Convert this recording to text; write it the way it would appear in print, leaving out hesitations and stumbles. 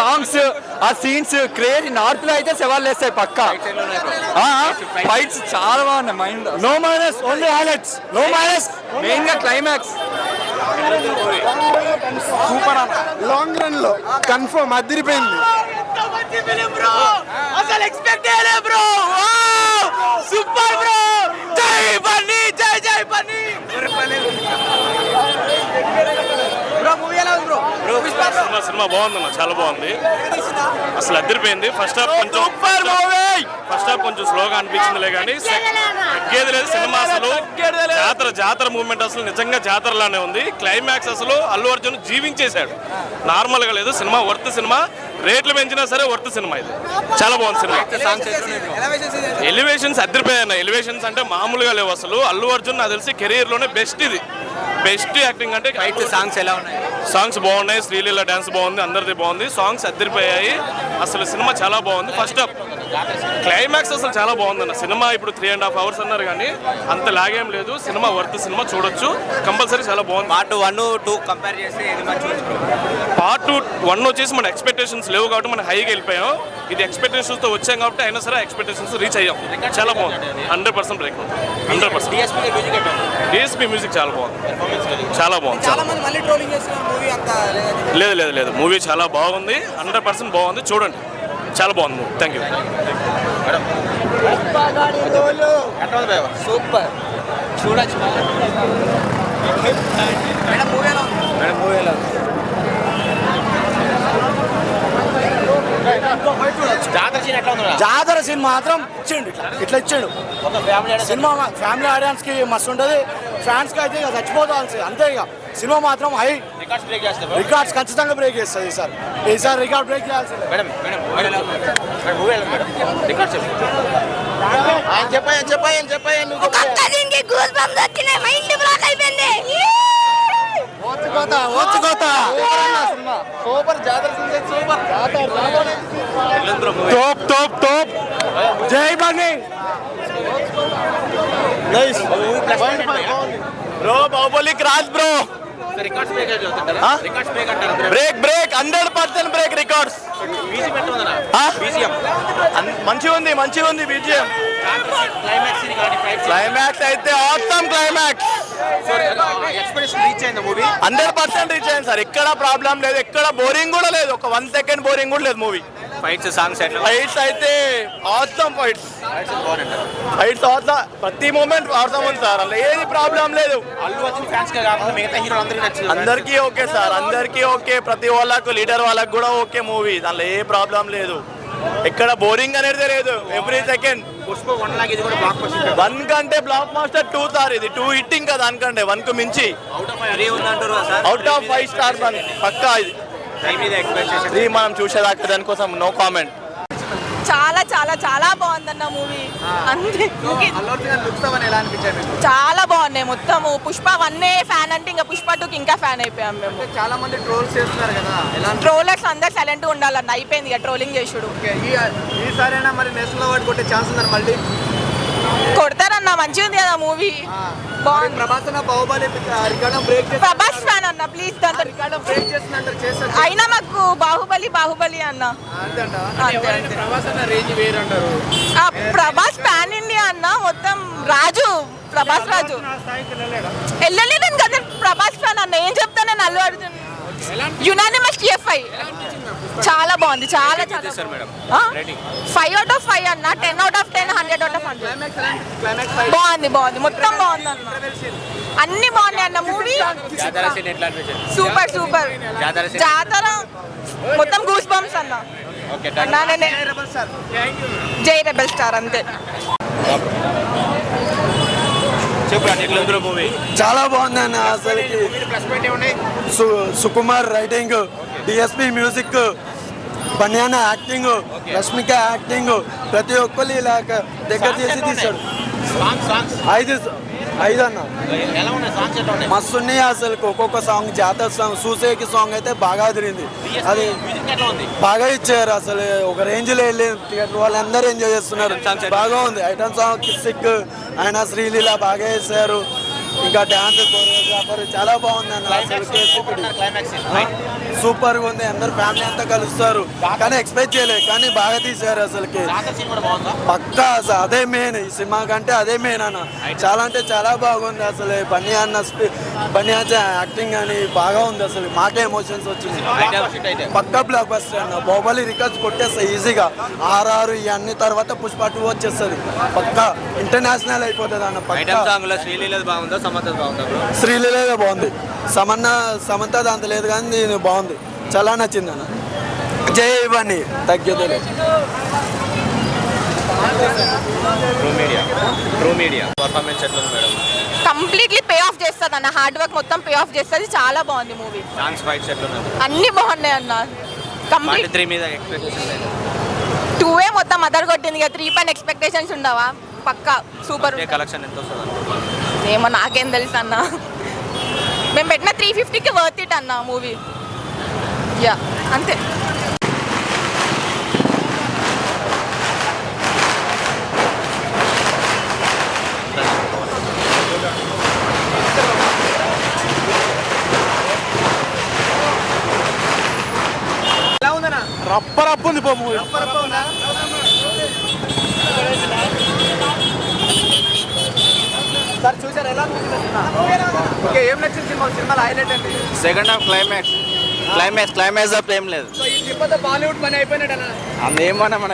Songs, ఆ scenes craze. North లో అయితే శవాలు వేస్తాయి పక్కా. ఫైట్స్ చాలా బాగున్నాయి. Mind no minus, only highlights. No minus, main గా క్లైమాక్స్ సూపర్ అన్న. లాంగ్ రన్ లో కన్ఫర్మ్ అదిరిపోయింది. అసలు ఎక్స్పెక్ట్ చేయలే బ్రో. Super bro. జై బన్నీ, జై జై బన్నీ. బ్రో మూవీ ఎలా ఉంది బ్రో? సినిమా బాగుందన్న, చాలా బాగుంది. అసలు అదిరిపోయింది. ఫస్ట్ హాఫ్ కొంచెం స్లోగా అనిపించిందిలే కానీ తగ్గేది లేదు సినిమా. అసలు జాతర మూమెంట్ అసలు నిజంగా జాతరలానే ఉంది. క్లైమాక్స్ అసలు అల్లు అర్జున్ జీవించేశాడు. నార్మల్ గా లేదు సినిమా. Worth cinema. రేట్లు పెంచినా సరే వర్త్ సినిమా. ఇది చాలా బాగుంది సినిమా. ఎలివేషన్స్ అదిరిపోయాయి. ఎలివేషన్స్ అంటే మామూలుగా లేవు అసలు. అల్లు అర్జున్ నాకు తెలిసి కెరీర్ లోనే బెస్ట్ ఇది. బెస్ట్ యాక్టింగ్ అంటే సాంగ్స్ ఎలా ఉన్నాయి? సాంగ్స్ బాగున్నాయి. శ్రీలీల డాన్స్ బాగుంది. అందరిది బాగుంది. సాంగ్స్ అదిరిపోయాయి. అసలు సినిమా చాలా బాగుంది. ఫస్ట్ హాఫ్ క్లైమాక్స్ అసలు చాలా బాగుందన్న. సినిమా ఇప్పుడు 3.5 hours అన్నారు కానీ అంత లాగేం లేదు. సినిమా వర్త్ సినిమా, చూడొచ్చు కంపల్సరీ. చాలా బాగుంది. పార్ట్ 1, 2 కంపేర్ చేస్తే పార్ట్ 1 వచ్చేసి మన ఎక్స్పెక్టేషన్స్ లేవు కాబట్టి మనం హైగా వెళ్ళిపోయాం. ఇది ఎక్స్పెక్టేషన్స్ తో వచ్చాం కాబట్టి అయినా సరే ఎక్స్పెక్టేషన్స్ రీచ్ అయ్యాం. చాలా బాగుంది. 100% బ్రేక్ అవుతుంది. 100%. డిఎస్పీ మ్యూజిక్ చాలా బాగుంది. చాలా బాగుంది. లేదు మూవీ చాలా బాగుంది. 100% బాగుంది. చూడండి, చాలా బాగుంది మూవీ. Thank you. సూపర్, చూడొచ్చు. జాతర సీన్ మాత్రం ఇచ్చిండు. ఇట్లా ఇచ్చాడు. సినిమా ఫ్యామిలీ ఆడియన్స్ కి మస్తు ఉంటుంది. ఫ్యాన్స్ కి అయితే ఇక చచ్చిపోతాల్సి అంతే. ఇక సినిమా మాత్రం హై రికార్డ్స్ ఖచ్చితంగా బ్రేక్ చేస్తుంది. ఈసారి రికార్డ్ బ్రేక్ చేయాల్సింది. తోప్ జై Bunny. Bro Baahubali crash bro. Break 100% break records. మంచిగా ఉంది బీజిఎం. క్లైమాక్స్ అయితే ఆసమ్ క్లైమాక్స్. 100% రీచ్ అయింది సార్. ఎక్కడ ప్రాబ్లం లేదు. ఎక్కడ బోరింగ్ కూడా లేదు. ఒక 1 second బోరింగ్ కూడా లేదు మూవీ. ఫైట్స్ అయితే ఆసమ్. ఫైట్స్ ప్రతి మూమెంట్ ఆసమ్ ఉంది సార్. అలా ఏది ప్రాబ్లం లేదు. అందరికీ ఓకే సార్. అందరికీ ఓకే. ప్రతి వాళ్ళకు లీడర్ వాళ్ళకు కూడా ఓకే మూవీ. దానిలో ఏ ప్రాబ్లం లేదు. ఎక్కడ బోరింగ్ అనేది లేదు. Every second. 1 కంటే బ్లాక్ మాస్టర్ 2 సార్. ఇది 2 హిట్టింగ్ కదా. దానికంటే 1 కు మించి అవుట్ ఆఫ్ 5 stars పక్కా. ఇది 3 మనం చూసేదాకా దానికోసం నో కామెంట్. చాలా చాలా చాలా బాగుందన్న మూవీ. అంతే, చాలా బాగున్నాయి మొత్తము. పుష్ప 1 ఫ్యాన్ అంటే ఇంకా పుష్ప 2కి ఇంకా ఫ్యాన్ అయిపోయాం మేము. చాలా మంది ట్రోల్స్ చేస్తున్నారు కదా. ట్రోలర్స్ అందరు సైలెంట్ గా ఉండాలన్న. అయిపోయింది ఇక ట్రోలింగ్ చేసుడు. ఈసారైనా మరి నేషనల్ అవార్డు కొట్టే ఛాన్స్ ఉందని మళ్ళీ కొడతారన్న. మంచిగా ఉంది కదా మూవీ. బాగుంది. ప్రభాస్ ఫ్యాన్ అన్న ప్లీజ్. అయినా మాకు బాహుబలి అన్న. ప్రభాస్ పాన్ ఇండియా అన్న. మొత్తం రాజు ప్రభాస్ రాజు వెళ్ళలేదని కదా. ప్రభాస్ ఫ్యాన్ అన్న. ఏం చెప్తా నేను. Allu Arjun unanimous TFI. చాలా బాగుంది. చాలా 5 out of 5 అన్న. 10 out of 10, 100 out of 100. బాగుంది మొత్తం బాగుంది అన్న. అన్ని బాగున్నాయి అన్న మూవీ. సూపర్ జాతర మొత్తం గూస్ బంప్స్ అన్న. జై రెబల్ స్టార్ అంతే. చాలా బాగుంది అన్న. అసలు సుకుమార్ రైటింగ్, డిఎస్పి మ్యూజిక్, బన్యానా యాక్టింగ్, రష్మిక యాక్టింగ్, ప్రతి ఒక్కరు ఇలా దగ్గర చేసి తీశాడు. 5 అన్న. మస్తు ఉన్నాయి అసలు. ఒక్కొక్క సాంగ్ జాతర సాంగ్, సూసేకి సాంగ్ అయితే బాగా అదిరింది. అది బాగా ఇచ్చారు అసలు. ఒక రేంజ్ లో వెళ్ళి థియేటర్ వాళ్ళందరూ ఎంజాయ్ చేస్తున్నారు. బాగా ఉంది. ఐటమ్ సాంగ్ కిస్సిక్ ఆయన శ్రీలీల బాగా వేసారు. ఇంకా డ్యాన్స్ కొరియోగ్రాఫర్ చాలా బాగుంది అన్న. సూపర్గా ఉంది. అందరు ఫ్యామిలీ అంతా కలుస్తారు కానీ ఎక్స్పెక్ట్ చేయలేదు కానీ బాగా తీశారు అసలుకి. పక్కా అదే మెయిన్ ఈ సినిమా కంటే అదే మెయిన్ అన్న. చాలా అంటే చాలా బాగుంది అసలు. బన్నీ అన్న యాక్టింగ్ అని బాగా ఉంది అసలు. మాకే ఎమోషన్స్ వచ్చింది. పక్కా బ్లాక్ బస్టర్ అన్న. బాహుబలి రికార్డ్స్ కొట్టేస్తాయి ఈజీగా. RR ఇవన్నీ తర్వాత పుష్ప 2 వచ్చేస్తుంది. పక్కా ఇంటర్నేషనల్ అయిపోతుంది అన్న. శ్రీలీల బాగుంది. సమంత దాంతో లేదు కానీ దీని బాగుంది. చాలా నచ్చింది అన్న. జై బన్నీ తగ్గేదే లేదు. కంప్లీట్లీ పే ఆఫ్ చేస్తుంది అన్న. హార్డ్ వర్క్ మొత్తం పే ఆఫ్ చేస్తుంది. చాలా బాగుంది మూవీ. అన్ని బాగున్నాయి అన్న. కంప్లీట్ 2 మొత్తం అదర్ కొట్టింది ఇక 3 పైన ఎక్స్పెక్టేషన్స్ ఉండవా? పక్కా సూపర్. కలెక్షన్ ఎంత ఏమో నాకేం తెలుసు అన్న. మేము పెట్టిన 350కి వర్త్ ఇట్ అన్న మూవీ. యా అంతే. రప్ప ఉంది పో మూవీ. సార్ చూసారు ఎలా ఓకే ఏం నచ్చింది సినిమాలో హైలైట్ అండి? సెకండ్ హాఫ్ క్లైమాక్స్ తప్ప ఏం లేదు. బాలీవుడ్ పని అయిపోయినట్టు అందేమన్నా మన